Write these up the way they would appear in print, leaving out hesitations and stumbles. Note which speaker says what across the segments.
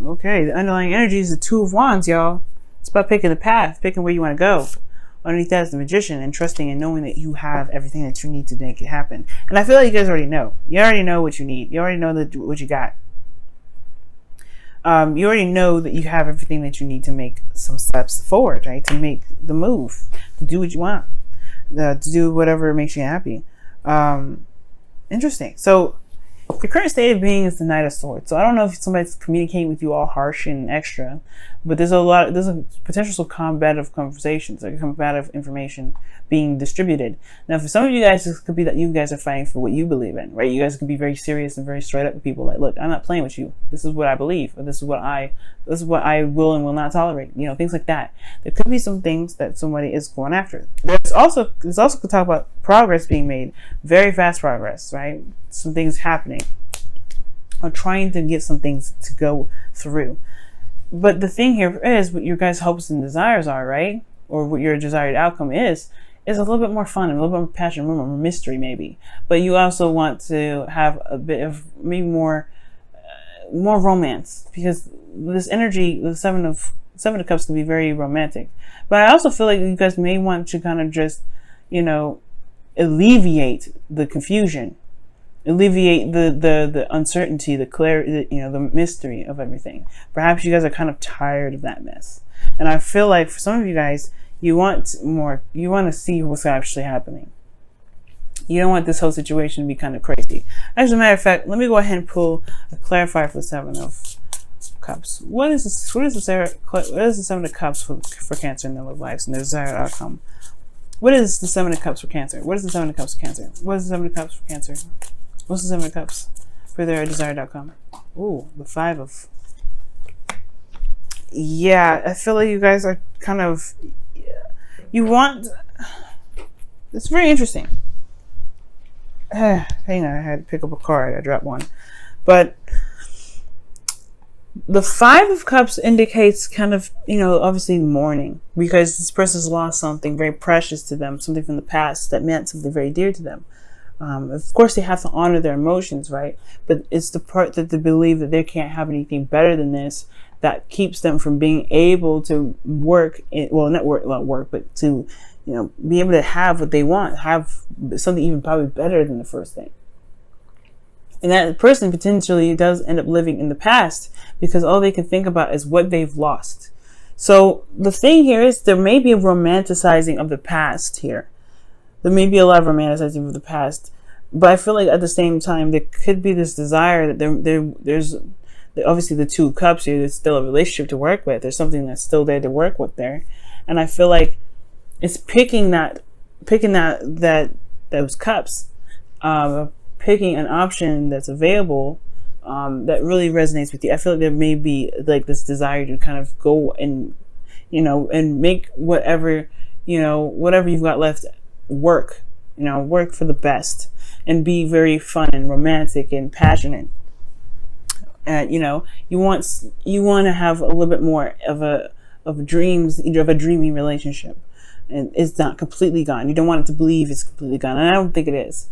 Speaker 1: Okay, the underlying energy is the Two of Wands, y'all. It's about picking the path, picking where you want to go. Underneath that is the Magician, and trusting and knowing that you have everything that you need to make it happen. And I feel like you guys already know. You already know what you need. You already know what you got. You already know that you have everything that you need to make some steps forward, right? To make the move, to do what you want, to do whatever makes you happy. Interesting. So your current state of being is the Knight of Swords. So I don't know if somebody's communicating with you all harsh and extra, but there's a potential of combative conversations, or combative information being distributed. Now, for some of you guys, this could be that you guys are fighting for what you believe in, right? You guys could be very serious and very straight up with people. Like, look, I'm not playing with you. This is what I believe, or this is what I will and will not tolerate. You know, things like that. There could be some things that somebody is going after. There's also could talk about progress being made, very fast progress, right? Some things happening, or trying to get some things to go through. But the thing here is what your guys' hopes and desires are, right? Or what your desired outcome is a little bit more fun, and a little bit more passion, a little more mystery maybe. But you also want to have a bit of maybe more romance, because this energy, the Seven of Cups, can be very romantic. But I also feel like you guys may want to kind of just, alleviate the confusion, alleviate the uncertainty, the clarity, the mystery of everything. Perhaps you guys are kind of tired of that mess. And I feel like for some of you guys, you want to see what's actually happening. You don't want this whole situation to be kind of crazy. As a matter of fact, let me go ahead and pull a clarifier for the Seven of Cups. What is the Seven of Cups for Cancer in their love lives and their desired outcome? What is the Seven of Cups for Cancer? What is the Seven of Cups for Cancer? What is the Seven of Cups for Cancer? What's the Seven of Cups for their desired outcome? Ooh, the Five of... Yeah, I feel like you guys are kind of... It's very interesting. Hang on, I had to pick up a card. I dropped one. But the Five of Cups indicates kind of, obviously mourning, because this person's lost something very precious to them, something from the past that meant something very dear to them. Of course, they have to honor their emotions, right? But it's the part that they believe that they can't have anything better than this that keeps them from being able to but to, be able to have what they want, have something even probably better than the first thing. And that person potentially does end up living in the past, because all they can think about is what they've lost. So the thing here is there may be a romanticizing of the past here. There may be a lot of romanticizing of the past, but I feel like at the same time there could be this desire that there's obviously the Two of Cups here. There's still a relationship to work with. There's something that's still there to work with there, and I feel like it's picking those cups, picking an option that's available that really resonates with you. I feel like there may be like this desire to kind of go and and make whatever you've got left work for the best, and be very fun and romantic and passionate. And you want to have a little bit more of dreams, of a dreamy relationship, and it's not completely gone. You don't want it to believe it's completely gone, and I don't think it is.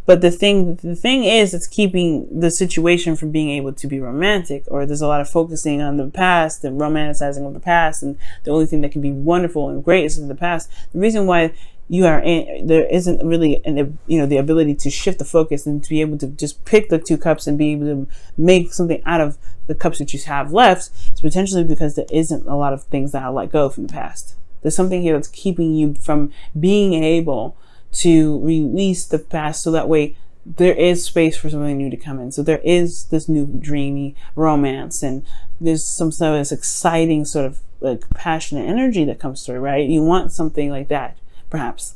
Speaker 1: But the thing is, it's keeping the situation from being able to be romantic, or there's a lot of focusing on the past and romanticizing of the past, and the only thing that can be wonderful and great is in the past. The reason why there isn't really the ability to shift the focus and to be able to just pick the Two Cups and be able to make something out of the cups that you have left is potentially because there isn't a lot of things that are let go from the past. There's something here that's keeping you from being able to release the past, so that way there is space for something new to come in. So there is this new dreamy romance, and there's some sort of this exciting sort of like passionate energy that comes through, right? You want something like that, perhaps.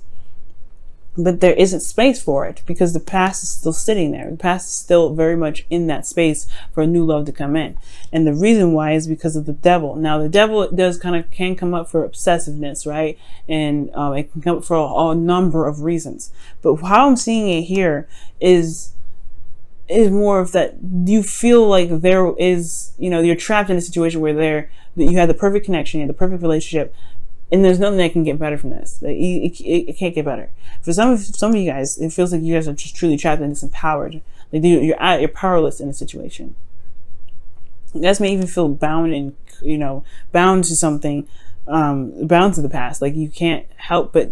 Speaker 1: But there isn't space for it because the past is still sitting there. The past is still very much in that space for a new love to come in. And the reason why is because of the devil. Now, the devil can come up for obsessiveness, right? And it can come up for a number of reasons. But how I'm seeing it here is more of that you feel like there is, you're trapped in a situation where you had the perfect connection, you had the perfect relationship, and there's nothing that can get better from this. It can't get better. For some of you guys, it feels like you guys are just truly trapped and disempowered. Like you're powerless in a situation. You guys may even feel bound and, bound to something, bound to the past. Like you can't help but,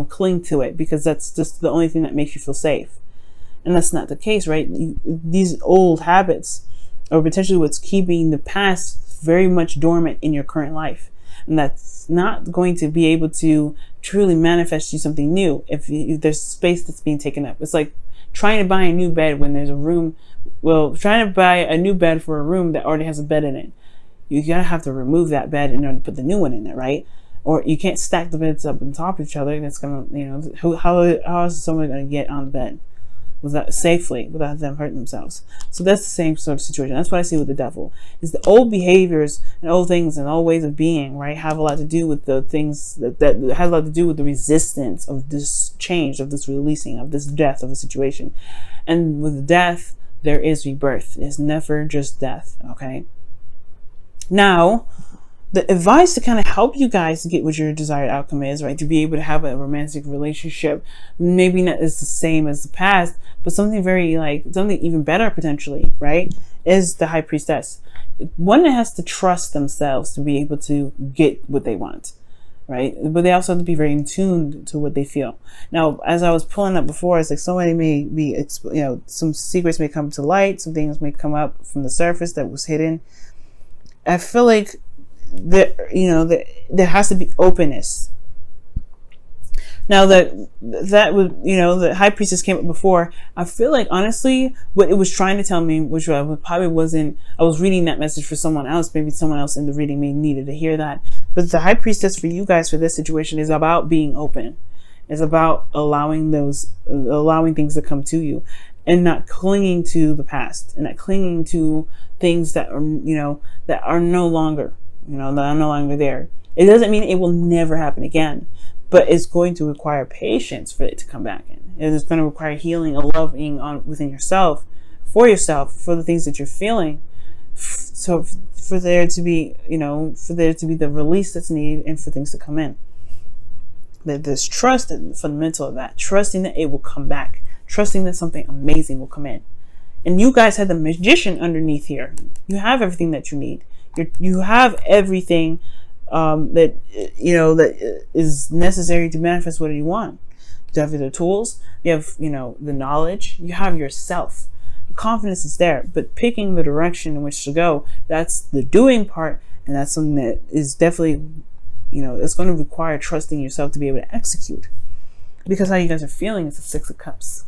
Speaker 1: cling to it because that's just the only thing that makes you feel safe. And that's not the case, right? These old habits are potentially what's keeping the past very much dormant in your current life. And that's not going to be able to truly manifest you something new if there's space that's being taken up. It's like trying to buy a new bed when there's a room. Well, trying to buy a new bed for a room that already has a bed in it. You gotta have to remove that bed in order to put the new one in it, right? Or you can't stack the beds up on top of each other. That's gonna, how is someone gonna get on the bed safely without them hurting themselves? So that's the same sort of situation. That's what I see with the devil. Is the old behaviors and old things and old ways of being, right, have a lot to do with the things that have a lot to do with the resistance of this change, of this releasing, of this death of a situation. And with death, there is rebirth. It's never just death. Okay. Now, the advice to kind of help you guys to get what your desired outcome is, right? To be able to have a romantic relationship, maybe not is the same as the past, but something something even better potentially, right? Is the high priestess. One that has to trust themselves to be able to get what they want, right? But they also have to be very in tune to what they feel. Now, as I was pulling up before, it's like somebody may be, some secrets may come to light, some things may come up from the surface that was hidden. I feel like there has to be openness. Now that would, the high priestess came up before, I feel like honestly what it was trying to tell me, which I was reading that message for someone else, maybe someone else in the reading may needed to hear that, but the high priestess for you guys for this situation is about being open. It's about allowing things to come to you and not clinging to the past and not clinging to things that are, that are no longer, that are no longer there. It doesn't mean it will never happen again, but it's going to require patience for it to come back in. It's going to require healing and loving within yourself, for the things that you're feeling. So for there to be the release that's needed and for things to come in. That there's trust and fundamental of that, trusting that it will come back, trusting that something amazing will come in. And you guys have the magician underneath here. You have everything that you need. You have everything that is necessary to manifest what you want. You have the tools. You have the knowledge. You have yourself. The confidence is there, but picking the direction in which to go, that's the doing part, and that's something that is definitely it's going to require trusting yourself to be able to execute. Because how you guys are feeling is the Six of Cups.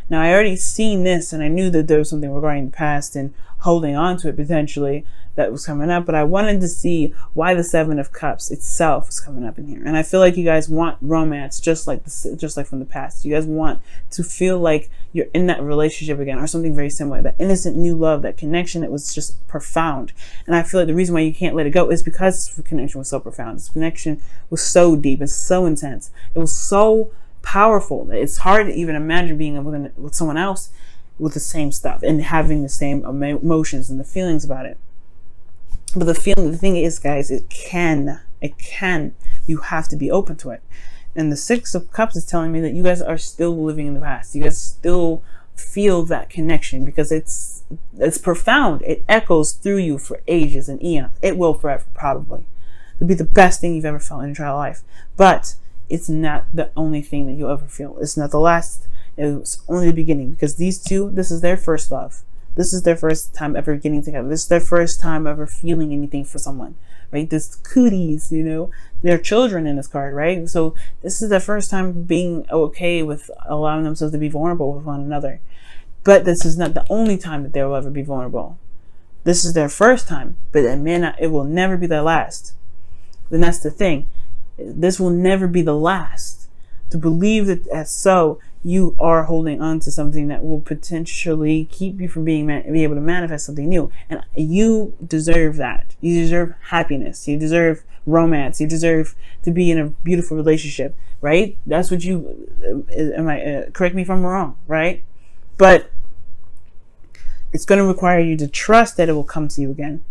Speaker 1: Now, I already seen this, and I knew that there was something regarding the past and holding on to it potentially that was coming up, but I wanted to see why the Seven of Cups itself is coming up in here. And I feel like you guys want romance just like from the past. You guys want to feel like you're in that relationship again, or something very similar, that innocent new love, that connection that was just profound. And I feel like the reason why you can't let it go is because this connection was so profound. This connection was so deep and so intense. It was so powerful. It's hard to even imagine being with someone else with the same stuff and having the same emotions and the feelings about it. But the thing is, guys, it can. You have to be open to it. And the Six of Cups is telling me that you guys are still living in the past. You guys still feel that connection because it's profound. It echoes through you for ages and eons. It will forever, probably. It'll be the best thing you've ever felt in your entire life. But it's not the only thing that you'll ever feel. It's not the last. It's only the beginning, because these two, this is their first love. This is their first time ever getting together. This is their first time ever feeling anything for someone, right? This cooties, they're children in this card, right? So this is their first time being okay with allowing themselves to be vulnerable with one another. But this is not the only time that they'll ever be vulnerable. This is their first time, but it will never be their last. Then that's the thing. This will never be the last. To believe that as so, you are holding on to something that will potentially keep you from be able to manifest something new. And you deserve that. You deserve happiness. You deserve romance. You deserve to be in a beautiful relationship, right? That's what correct me if I'm wrong, right? But it's going to require you to trust that it will come to you again.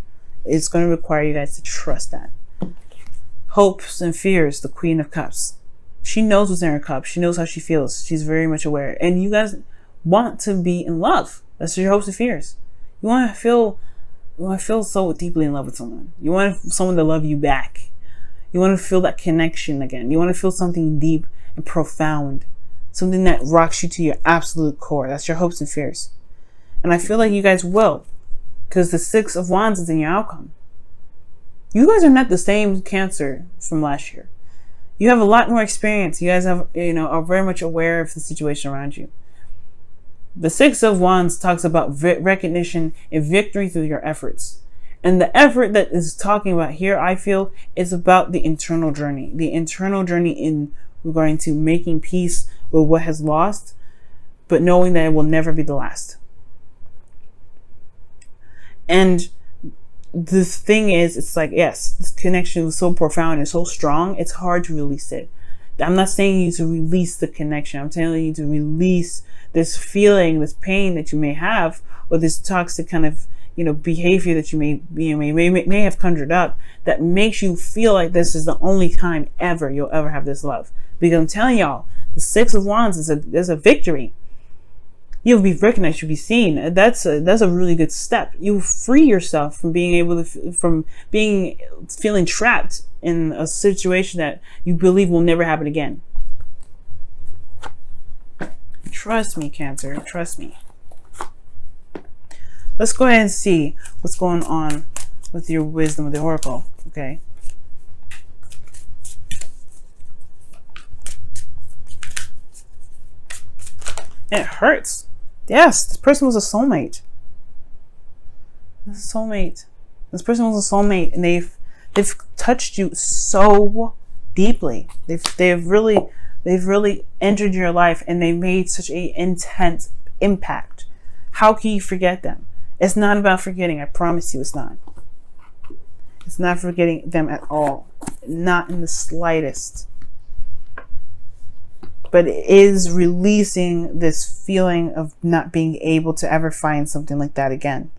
Speaker 1: It's going to require you guys to trust that. Hopes and fears, the Queen of Cups. She knows what's in her cup. She knows how she feels. She's very much aware. And you guys want to be in love. That's your hopes and fears. You want to feel want to feel so deeply in love with someone. You want someone to love you back. You want to feel that connection again. You want to feel something deep and profound. Something that rocks you to your absolute core. That's your hopes and fears. And I feel like you guys will. Because the Six of Wands is in your outcome. You guys are not the same Cancer from last year. You have a lot more experience. You guys have, are very much aware of the situation around you. The Six of Wands talks about recognition and victory through your efforts. And the effort that is talking about here, I feel, is about the internal journey. The internal journey in regarding to making peace with what has lost, but knowing that it will never be the last. And the thing is, it's like, yes, this connection was so profound and so strong, it's hard to release it. I'm not saying you to release the connection. I'm telling you to release this feeling, this pain that you may have, or this toxic kind of, behavior that you may have conjured up that makes you feel like this is the only time ever you'll ever have this love. Because I'm telling y'all, the Six of Wands there's a victory. You'll be recognized, you'll be seen. That's a really good step. You free yourself from being feeling trapped in a situation that you believe will never happen again. Trust me, Cancer. Trust me. Let's go ahead and see what's going on with your wisdom of the Oracle. Okay. And it hurts. Yes, this person was a soulmate. This is a soulmate. This person was a soulmate, and they've touched you so deeply. They've really entered your life, and they made such an intense impact. How can you forget them? It's not about forgetting. I promise you, it's not. It's not forgetting them at all. Not in the slightest. But it is releasing this feeling of not being able to ever find something like that again.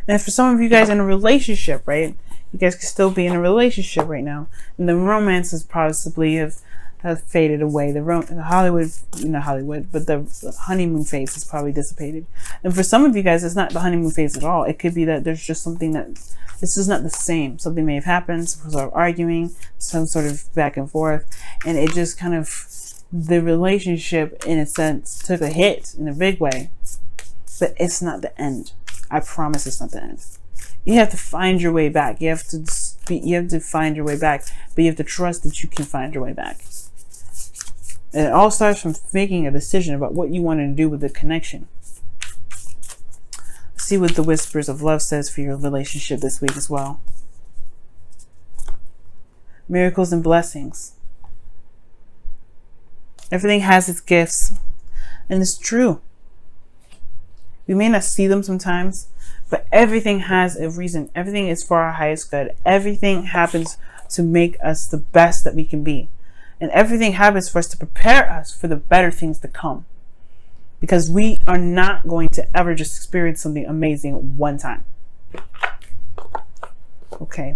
Speaker 1: And for some of you guys in a relationship, right? You guys could still be in a relationship right now. And the romance is possibly have faded away. The Hollywood, not Hollywood, but the honeymoon phase has probably dissipated. And for some of you guys, it's not the honeymoon phase at all. It could be that there's just something that this is not the same. Something may have happened, some sort of arguing, some sort of back and forth, and it just kind of, the relationship in a sense took a hit in a big way. But it's not the end. I promise it's not the end. You have to find your way back. You have to find your way back, but you have to trust that you can find your way back. And it all starts from making a decision about what you want to do with the connection. Let's see what the Whispers of Love says for your relationship this week as well. Miracles and blessings. Everything has its gifts, and it's true. We may not see them sometimes, but everything has a reason. Everything is for our highest good. Everything happens to make us the best that we can be. And everything happens for us to prepare us for the better things to come. Because we are not going to ever just experience something amazing one time. Okay.